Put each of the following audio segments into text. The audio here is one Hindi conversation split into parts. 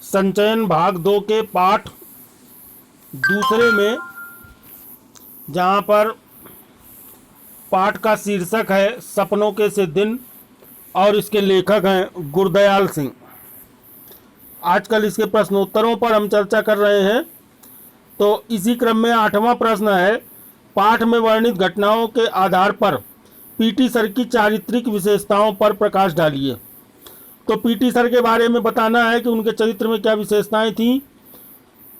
संचयन भाग 2 के पाठ दूसरे में, जहाँ पर पाठ का शीर्षक है सपनों के से दिन और इसके लेखक हैं गुरदयाल सिंह। आजकल इसके प्रश्नोत्तरों पर हम चर्चा कर रहे हैं। तो इसी क्रम में 8वां प्रश्न है, पाठ में वर्णित घटनाओं के आधार पर पीटी सर की चारित्रिक विशेषताओं पर प्रकाश डालिए। तो पीटी सर के बारे में बताना है कि उनके चरित्र में क्या विशेषताएं थीं।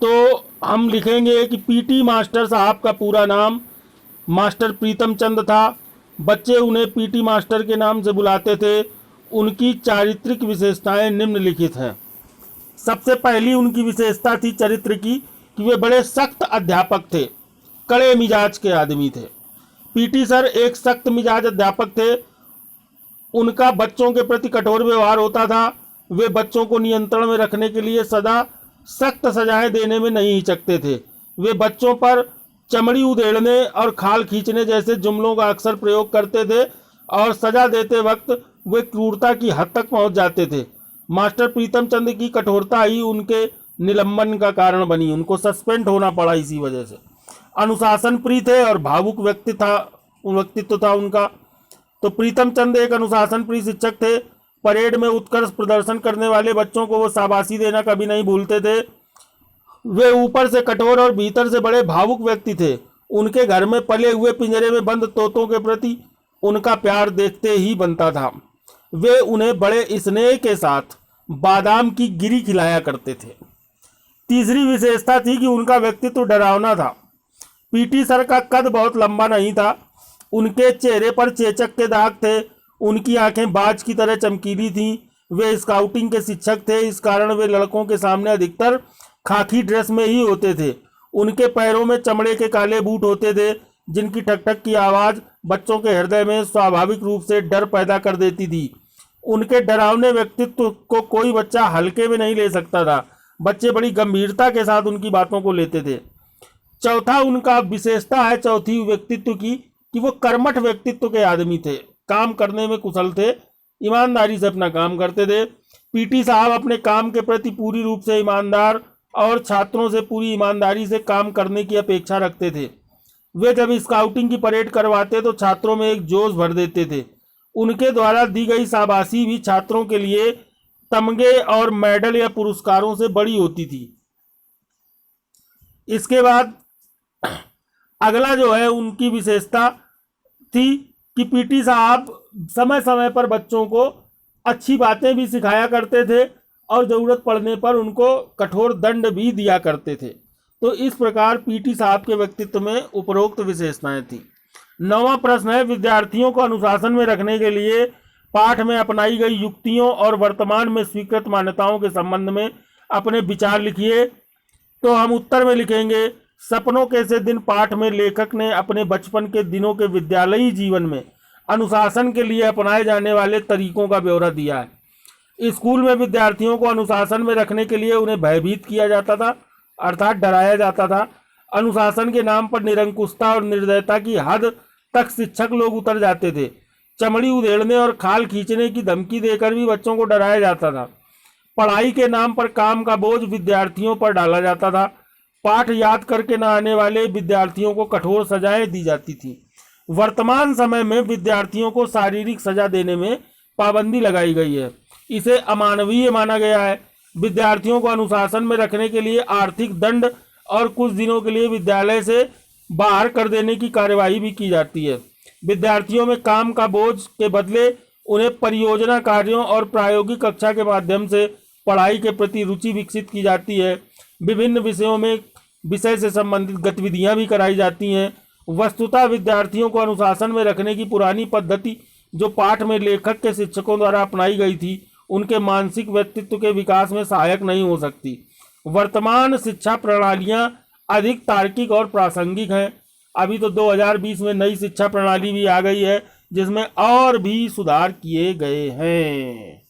तो हम लिखेंगे कि पीटी मास्टर साहब का पूरा नाम मास्टर प्रीतम चंद था। बच्चे उन्हें पीटी मास्टर के नाम से बुलाते थे। उनकी चारित्रिक विशेषताएं निम्नलिखित हैं। सबसे पहली उनकी विशेषता थी चरित्र की कि वे बड़े सख्त अध्यापक थे, कड़े मिजाज के आदमी थे। पीटी सर एक सख्त मिजाज अध्यापक थे। उनका बच्चों के प्रति कठोर व्यवहार होता था। वे बच्चों को नियंत्रण में रखने के लिए सदा सख्त सजाएं देने में नहीं हिचकते थे। वे बच्चों पर चमड़ी उधेड़ने और खाल खींचने जैसे जुमलों का अक्सर प्रयोग करते थे और सजा देते वक्त वे क्रूरता की हद तक पहुंच जाते थे। मास्टर प्रीतम चंद की कठोरता ही उनके निलंबन का कारण बनी। उनको सस्पेंड होना पड़ा इसी वजह से। अनुशासन प्रिय थे और भावुक व्यक्तित्व था उनका। तो प्रीतम चंद एक अनुशासन प्रिय शिक्षक थे। परेड में उत्कृष्ट प्रदर्शन करने वाले बच्चों को वो शाबाशी देना कभी नहीं भूलते थे। वे ऊपर से कठोर और भीतर से बड़े भावुक व्यक्ति थे। उनके घर में पले हुए पिंजरे में बंद तोतों के प्रति उनका प्यार देखते ही बनता था। वे उन्हें बड़े स्नेह के साथ बादाम की गिरी खिलाया करते थे। तीसरी विशेषता थी कि उनका व्यक्तित्व डरावना था। पीटी सर का कद बहुत लंबा नहीं था। उनके चेहरे पर चेचक के दाग थे। उनकी आंखें बाज की तरह चमकीली थीं। वे स्काउटिंग के शिक्षक थे, इस कारण वे लड़कों के सामने अधिकतर खाकी ड्रेस में ही होते थे। उनके पैरों में चमड़े के काले बूट होते थे, जिनकी ठक ठक की आवाज़ बच्चों के हृदय में स्वाभाविक रूप से डर पैदा कर देती थी। उनके डरावने व्यक्तित्व को कोई बच्चा हल्के में नहीं ले सकता था। बच्चे बड़ी गंभीरता के साथ उनकी बातों को लेते थे। चौथा उनका विशेषता है चौथी व्यक्तित्व की कि वो कर्मठ व्यक्तित्व के आदमी थे। काम करने में कुशल थे, ईमानदारी से अपना काम करते थे। पीटी साहब अपने काम के प्रति पूरी रूप से ईमानदार और छात्रों से पूरी ईमानदारी से काम करने की अपेक्षा रखते थे। वे जब स्काउटिंग की परेड करवाते तो छात्रों में एक जोश भर देते थे। उनके द्वारा दी गई शाबाशी भी छात्रों के लिए तमगे और मेडल या पुरस्कारों से बड़ी होती थी। इसके बाद अगला जो है उनकी विशेषता थी कि पीटी साहब समय समय पर बच्चों को अच्छी बातें भी सिखाया करते थे और ज़रूरत पड़ने पर उनको कठोर दंड भी दिया करते थे। तो इस प्रकार पीटी साहब के व्यक्तित्व में उपरोक्त विशेषताएं थी। 9वां प्रश्न है, विद्यार्थियों को अनुशासन में रखने के लिए पाठ में अपनाई गई युक्तियों और वर्तमान में स्वीकृत मान्यताओं के संबंध में अपने विचार लिखिए। तो हम उत्तर में लिखेंगे, सपनों के से दिन पाठ में लेखक ने अपने बचपन के दिनों के विद्यालयी जीवन में अनुशासन के लिए अपनाए जाने वाले तरीकों का ब्यौरा दिया है। स्कूल में विद्यार्थियों को अनुशासन में रखने के लिए उन्हें भयभीत किया जाता था, अर्थात डराया जाता था। अनुशासन के नाम पर निरंकुशता और निर्दयता की हद तक शिक्षक लोग उतर जाते थे। चमड़ी उधेड़ने और खाल खींचने की धमकी देकर भी बच्चों को डराया जाता था। पढ़ाई के नाम पर काम का बोझ विद्यार्थियों पर डाला जाता था। पाठ याद करके न आने वाले विद्यार्थियों को कठोर सजाएं दी जाती थी। वर्तमान समय में विद्यार्थियों को शारीरिक सजा देने में पाबंदी लगाई गई है। इसे अमानवीय माना गया है। विद्यार्थियों को अनुशासन में रखने के लिए आर्थिक दंड और कुछ दिनों के लिए विद्यालय से बाहर कर देने की कार्यवाही भी की जाती है। विद्यार्थियों में काम का बोझ के बदले उन्हें परियोजना कार्यों और प्रायोगिक कक्षा के माध्यम से पढ़ाई के प्रति रुचि विकसित की जाती है। विभिन्न विषयों में विषय से संबंधित गतिविधियां भी कराई जाती हैं। वस्तुतः विद्यार्थियों को अनुशासन में रखने की पुरानी पद्धति जो पाठ में लेखक के शिक्षकों द्वारा अपनाई गई थी, उनके मानसिक व्यक्तित्व के विकास में सहायक नहीं हो सकती। वर्तमान शिक्षा प्रणालियां अधिक तार्किक और प्रासंगिक हैं। अभी तो 2020 में नई शिक्षा प्रणाली भी आ गई है, जिसमें और भी सुधार किए गए हैं।